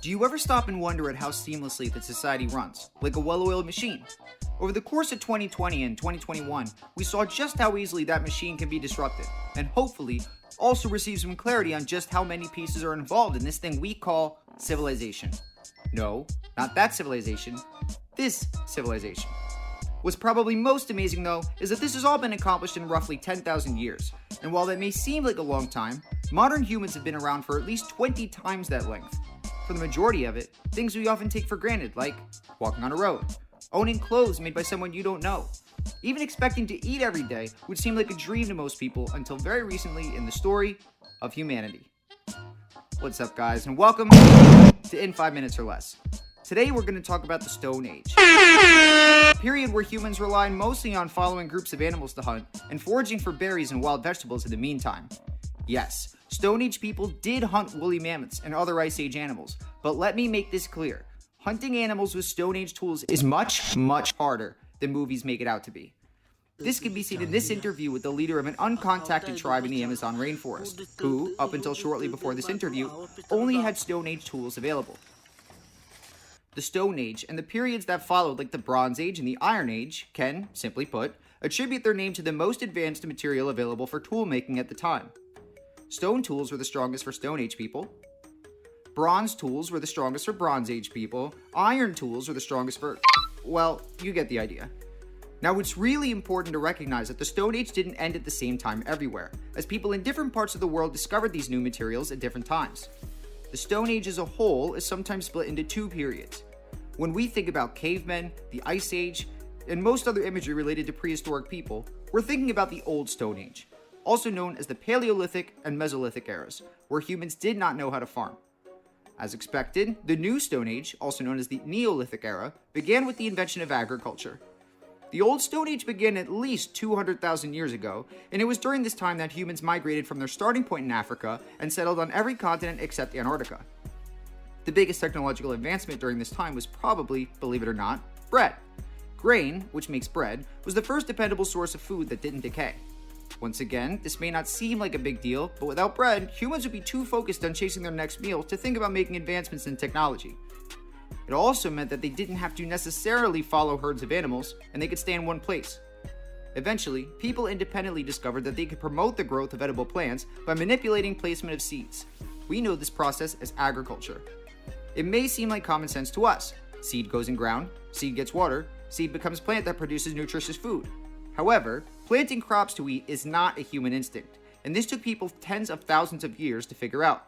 Do you ever stop and wonder at how seamlessly that society runs, like a well-oiled machine? Over the course of 2020 and 2021, we saw just how easily that machine can be disrupted, and hopefully also receive some clarity on just how many pieces are involved in this thing we call civilization. No, not that civilization, this civilization. What's probably most amazing though is that this has all been accomplished in roughly 10,000 years, and while that may seem like a long time, modern humans have been around for at least 20 times that length. For the majority of it, things we often take for granted, like walking on a road, owning clothes made by someone you don't know, even expecting to eat every day would seem like a dream to most people until very recently in the story of humanity. What's up guys, and welcome to In 5 Minutes or Less. Today we're going to talk about the Stone Age, a period where humans relied mostly on following groups of animals to hunt and foraging for berries and wild vegetables in the meantime. Yes, Stone Age people did hunt woolly mammoths and other Ice Age animals, but let me make this clear. Hunting animals with Stone Age tools is much, much harder than movies make it out to be. This can be seen in this interview with the leader of an uncontacted tribe in the Amazon rainforest, who, up until shortly before this interview, only had Stone Age tools available. The Stone Age and the periods that followed, like the Bronze Age and the Iron Age, can, simply put, attribute their name to the most advanced material available for tool making at the time. Stone tools were the strongest for Stone Age people. Bronze tools were the strongest for Bronze Age people. Iron tools were the strongest for... well, you get the idea. Now, it's really important to recognize that the Stone Age didn't end at the same time everywhere, as people in different parts of the world discovered these new materials at different times. The Stone Age as a whole is sometimes split into two periods. When we think about cavemen, the Ice Age, and most other imagery related to prehistoric people, we're thinking about the Old Stone Age, also known as the Paleolithic and Mesolithic eras, where humans did not know how to farm. As expected, the New Stone Age, also known as the Neolithic era, began with the invention of agriculture. The Old Stone Age began at least 200,000 years ago, and it was during this time that humans migrated from their starting point in Africa and settled on every continent except Antarctica. The biggest technological advancement during this time was probably, believe it or not, bread. Grain, which makes bread, was the first dependable source of food that didn't decay. Once again, this may not seem like a big deal, but without bread, humans would be too focused on chasing their next meal to think about making advancements in technology. It also meant that they didn't have to necessarily follow herds of animals, and they could stay in one place. Eventually, people independently discovered that they could promote the growth of edible plants by manipulating placement of seeds. We know this process as agriculture. It may seem like common sense to us. Seed goes in ground, seed gets water, seed becomes plant that produces nutritious food. However, planting crops to eat is not a human instinct, and this took people tens of thousands of years to figure out.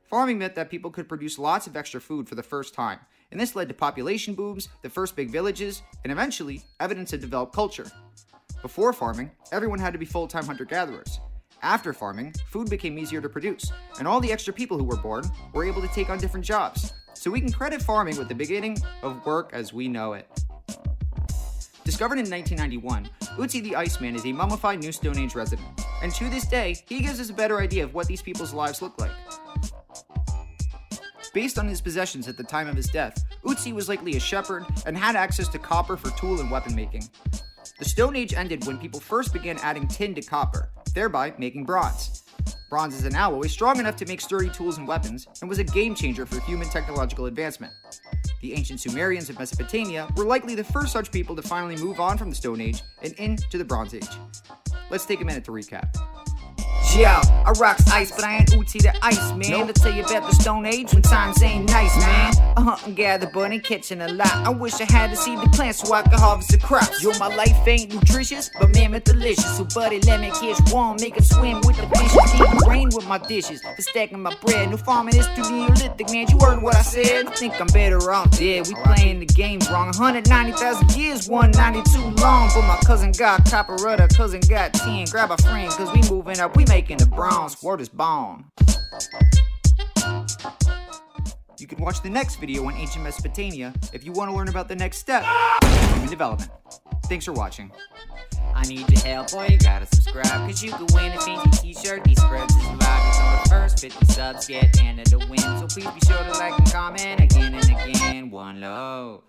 Farming meant that people could produce lots of extra food for the first time, and this led to population booms, the first big villages, and eventually, evidence of developed culture. Before farming, everyone had to be full-time hunter-gatherers. After farming, food became easier to produce, and all the extra people who were born were able to take on different jobs. So we can credit farming with the beginning of work as we know it. Discovered in 1991, Ötzi the Iceman is a mummified New Stone Age resident, and to this day, he gives us a better idea of what these people's lives look like. Based on his possessions at the time of his death, Ötzi was likely a shepherd and had access to copper for tool and weapon making. The Stone Age ended when people first began adding tin to copper, thereby making bronze. Bronze is an alloy strong enough to make sturdy tools and weapons, and was a game changer for human technological advancement. The ancient Sumerians of Mesopotamia were likely the first such people to finally move on from the Stone Age and into the Bronze Age. Let's take a minute to recap. Yo, I rocks ice, but I ain't Ötzi the Iceman. Nope. To tell you about the Stone Age when times ain't nice, man. I hunt and gather, but ain't catching a lot. I wish I had to see the plants so I could harvest the crops. Yo, my life ain't nutritious, but mammoth delicious. So buddy, let me catch one, make it swim with the fishes. Keep rain with my dishes, for stacking my bread. No farming is too Neolithic, man, you heard what I said. I think I'm better off dead, we playing the game wrong. 190,000 years, 192 long. But my cousin got copper, other cousin got tin. Grab a friend, cause we moving up, we making the bronze, word is bone. You can watch the next video on ancient Mesopotamia if you want to learn about the next step in human development. Thanks for watching. I need your help, boy, you gotta subscribe, cause you can win a fancy t-shirt. These spreads is live, it's on the first 50 subs, get into the win. So please be sure to like and comment again and again. One love.